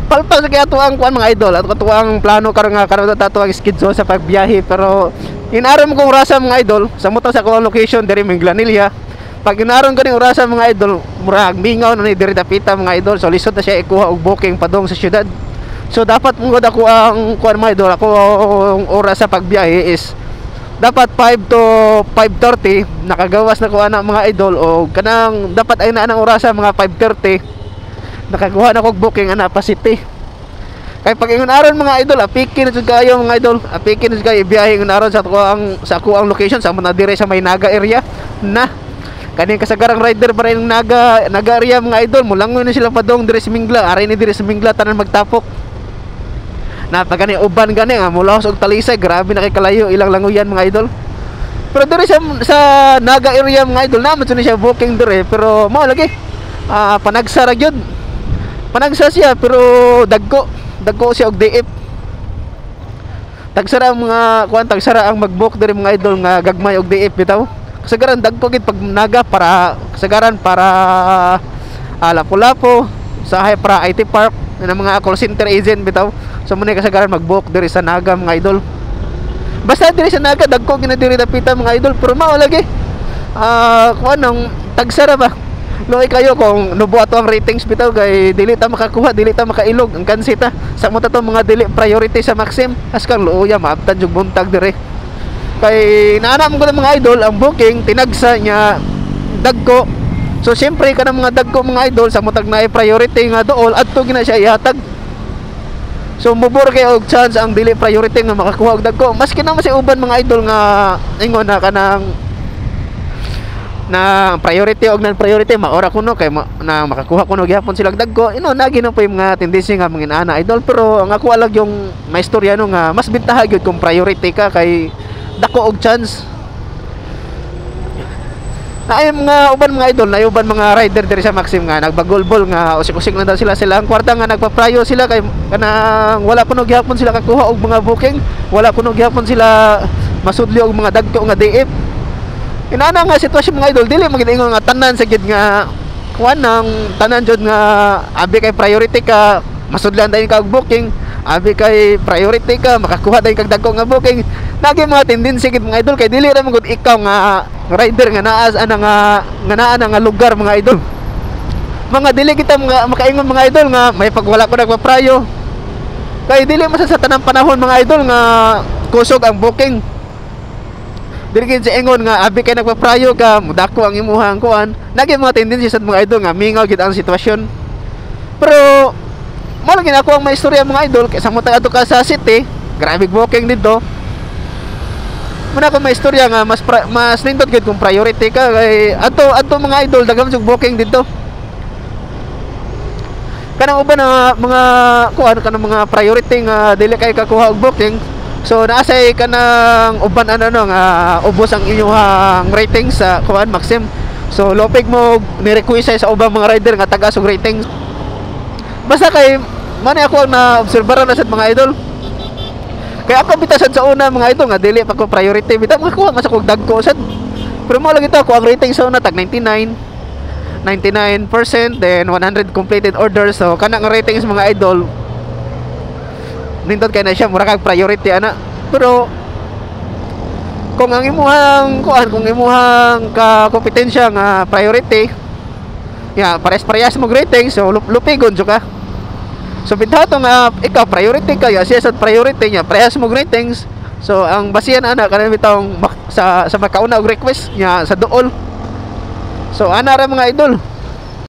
palpak sa kaya tuwang kuan mga idol at katuwang plano karon nga karon tatuwang schedule sa pagbiyahe. Pero inaram kong rasa mga idol sa moto sa kuang location diri Minglanilla. Pag inaron ko ning orasa mga idol, murag mingaw na ni diri dapita mga idol. So lisod na siya ikuha og booking padong sa syudad. So dapat mungod ako ang kuan mga idol, ako ang oras sa pagbiyahe is dapat 5 to 5:30 nakagawas na ko ana mga idol, o kanang dapat ay na ang orasa mga 5:30 nakakuha na ko og booking ana pa city. Kay pag ingon aron mga idol, apikin na jud kayo mga idol, apikin na jud kayo ibiyahe ingon aron sa ako ang location sa mga dire sa Maynaga area na kaning kasagarang rider pa rin naga area mga idol, mulangoy na sila padong dire sa Mingla, ari ni dire sa Mingla tanan magtapok. Na pag gani uban gani nga mula og Talisay, grabe na kay kalayo ilang langoyan mga idol. Pero dire sa Naga area mga idol naman siya booking dire, pero mao lagi panagsa ra gyud. Panagsa siya pero dagko siya og DF. Tagsara mga kuan, tagsara ang mag-book dire mga idol nga gagmay og DF bitaw. Kasagaran dagko gid pag Naga para kasagaran para Lapu-Lapu sa para IT Park na mga call center agent bitaw. So muna kasagaran mag-book diri sa Naga mga idol. Basta diri sa Naga dagko gina diri dapita mga idol, pero mao lagi kuan nang tagsara ba. Loy kayo kung nubuat ang ratings bitaw kay dili ta makakuha, dili ta makailog ang kansita. Sa mo ta to mga dili priority sa Maxim, askang luoya maabtan jug buntag diri. Kay naanam ko ng mga idol ang booking tinagsa niya dagko. So siyempre kanang mga dagko mga idol sa mutag na priority nga dool adto gina siya ihatag. So mubor kay og chance ang dili priority nga makakuha og dagko. Maski na si uban mga idol nga ingon na kanang na priority og non priority maora kuno kay na makakuha kuno gyapon sila dagko. Ino nagi na po yung mga tendency nga mga ana idol, pero ang ako alag yung maistorya no nga mas bintaha gyud kung priority ka kay dako og chance. Na ay mga uban mga idol, na uban mga rider diri sa Maxim nga nagbagolbol nga usik-usik na daw sila ang kwarta nga nagpaprayo sila kay kanang wala kuno gyapon sila kakuha og mga booking, wala kuno gyapon sila masudli og mga dagko nga DF. Inana nga sitwasyon mga idol, dili magid-ingon nga tanan sa gid nga kuan nang tanan jud nga abi kay priority ka masudlan dayon ka og booking, abi kay priority ka makakuha dayon kag dagko nga booking. Nagi mga tendency gid mga idol, kay dili ra man gud ikaw nga rider nga naas ana nga lugar mga idol. Mga dili kita mga makaingon mga idol nga may pagwala ko nagpaprayo. Kay dili man sa tanang panahon mga idol nga kusog ang booking. Dili gid sa ingon nga abi kay nagpaprayo ka mudako ang imuhang kuan. Nagi mga tendency sa mga idol nga mingaw gid ang sitwasyon. Pero mo lagi na ako ang maistorya mga idol kay sa mo ato ka sa city, grabe booking dito. Muna ko maistorya nga mas nindot gid kung priority ka kay ato mga idol daghan jug booking dito. Kanang uban na mga kuan kanang mga priority nga dili kay kakuha og booking. So naasay kanang uban ano nga ubos ang inyong rating sa kuan Maxim. So lopig mo ni-request sa ubang mga rider nga taga og ratings. Basta kay mani ako na obserbaran na sa mga idol. Kaya ako bitasan sa una mga idol nga dili pa ko priority, bitaw makakuha mas ako dagko sad. Pero mo lang ito ako ang rating sa una tag 99%, then 100 completed orders. So kanang ratings mga idol nindot kay na siya mura kag priority ana. Pero kung ang imuhang ka kompetensya nga priority ya pares-parehas mo rating, so lupigon jud ka. So bitato nga ikaw priority ka, siya sa priority niya parehas mo ratings. So ang basihan ana kanang bitong sa makauna og request niya sa duol. So ana ra mga idol.